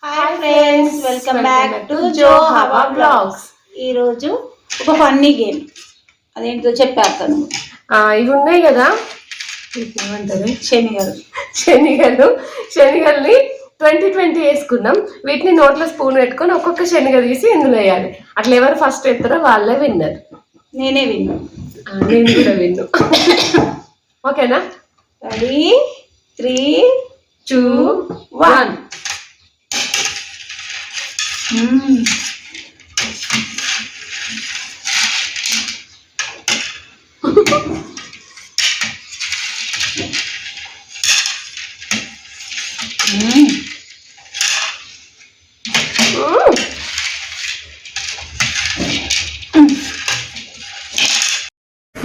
Hi friends, welcome back to జో హవా blogs. ఈరోజు ఒక ఫన్నీ గేమ్, అదేంటో చెప్పేస్తాను. ఇవి ఉన్నాయి కదా, ఏమంటారు, శనిగలు. శనిగల్ని 20 వేసుకున్నాం. వీటిని నోట్లో స్పూన్ పెట్టుకొని ఒక్కొక్క శనిగ తీసి ఇందులో వేయాలి. అట్లా ఎవరు ఫస్ట్ ఎత్తారో వాళ్ళే విన్నర్. నేనే విన్ను. నేను కూడా విన్ను. ఓకేనా? రెడీ, 3, 2, 1.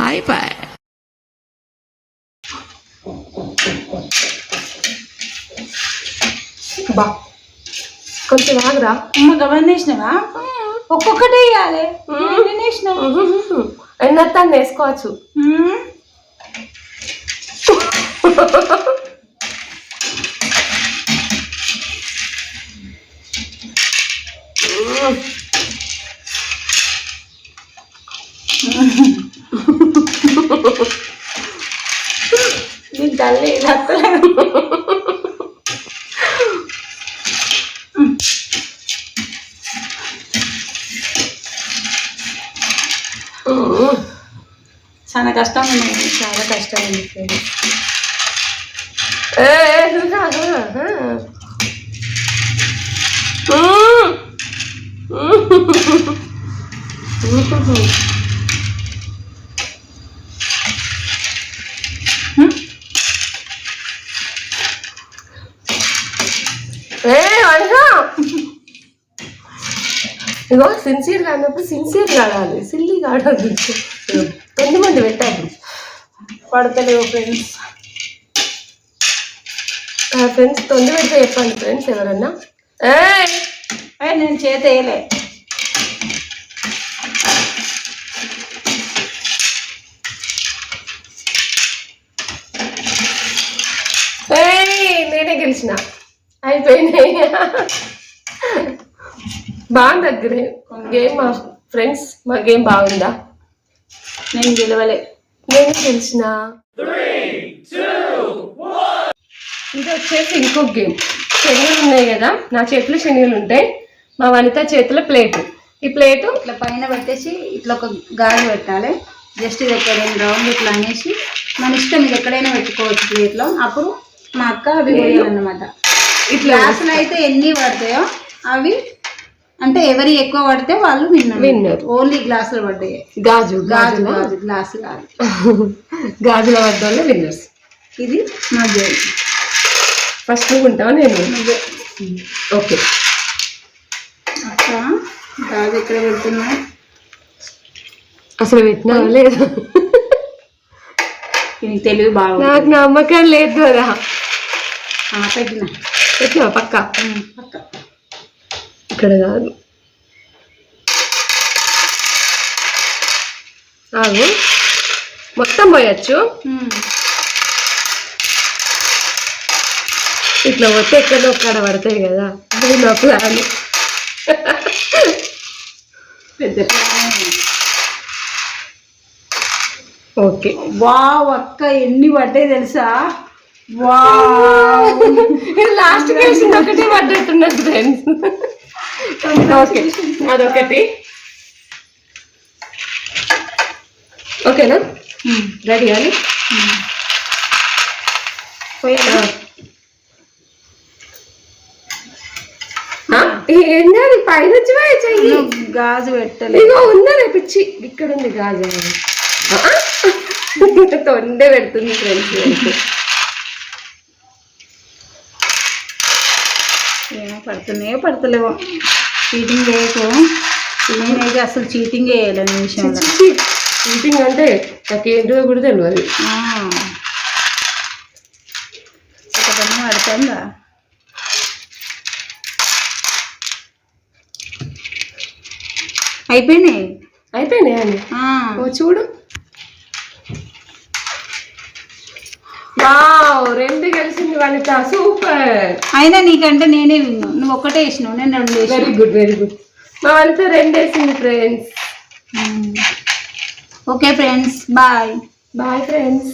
అయిపోయి బా కొంచెం ఆగరా. గమనించినవా? ఒక్కొక్కటి వేయాలి. ఎన్నత్తాన్ని వేసుకోవచ్చు. నీ తల్లి చాలా కష్టం ఉంది, చాలా కష్టం ఉంది. ఇగో సిన్సియర్గా అన్నప్పుడు సిన్సియర్గా ఆడాలి, సిల్లీగా ఆడాలి. 2 మంది పెట్టాలి. పడతలేవు ఫ్రెండ్స్. ఫ్రెండ్స్ 9 పెడితే చెప్పండి ఫ్రెండ్స్ ఎవరన్నా. నేను చేత వేయలే. నేనే గెలిచిన. అయిపోయినాయి. బాగా దగ్గరే గేమ్. మా ఫ్రెండ్స్, మా గేమ్ బాగుందా? నేను గెలవలే, నేను గెలిచిన. ఇది వచ్చేసి ఇంకొక గేమ్. శనగలు ఉన్నాయి కదా, నా చేతిలో శనగలు ఉంటాయి, మా వనిత చేతిలో ప్లేటు. ఈ ప్లేటు ఇట్లా పైన పెట్టేసి ఇట్లా ఒక గాజు పెట్టాలి. జస్ట్ ఇది ఎక్కడైనా రౌండ్ ఇట్లా అనేసి మన ఇష్టం, ఇది ఎక్కడైనా పెట్టుకోవచ్చు ప్లేట్లో. అప్పుడు మా అక్క అవి వేయాలన్నమాట. ఇట్లా గ్లాసులు అయితే ఎన్ని పడతాయో అవి, అంటే ఎవరి ఎక్కువ పడితే వాళ్ళు విన్నర్. ఓన్లీ గ్లాసులు పడ్డాయి. గాజు గాజు గాజు గ్లాసు కాదు, గాజుల పడ్డ వాళ్ళు విన్నర్స్. ఇది మా గేమ్. ఫస్ట్ ఉంటావా? నేను ఓకే. అక్క గాజు ఎక్కడ పెడుతున్నా? అసలు పెట్టినావా లేదు? నీకు తెలివి బాగా. నాకు నమ్మకం లేదు కదా. పెట్టినా పక్క ఇక్కడ కాదు. ఆగు, మొత్తం పోయచ్చు. ఇట్లా పోతే ఎక్కడో ఒక్కడ పడతాయి కదా, అది నా ప్లాన్. ఓకే. వావ్ అక్క, ఎన్ని పడ్డాయి తెలుసా? లాస్ట్ కలిసి ఒకటి పడ్డట్టున్నది ఫ్రెండ్స్. ఓకే, అదొకటి. ఓకేనా? రెడీ అని ఏంటది పైన చెయ్యి. గాజు పెట్టలేదు. ఇగో ఉన్నదే పిచ్చి, ఇక్కడ ఉంది గాజు. తొండే పెడుతుంది ఫ్రెండ్స్. ఏమో పడతలేవు. చీటింగ్ చేయకు. నేనైతే అసలు చీటింగ్ చేయలేను ఈ విషయంలో. చీటింగ్ అంటే నాకేంటో కూడా తెలియదు. ఒక పని పడుతుందా? అయిపోయినాయి అని చూడు. వావ్, 2 గెలిచింది వనిత, సూపర్. అయినా నీకంటే నేనే విన్నాను, నువ్వు ఒక్కటే వేసినావు, నేను 2 వేసిన. Very good very good. మా వనిత 2 వేసింది friends. Okay friends, bye. Bye friends.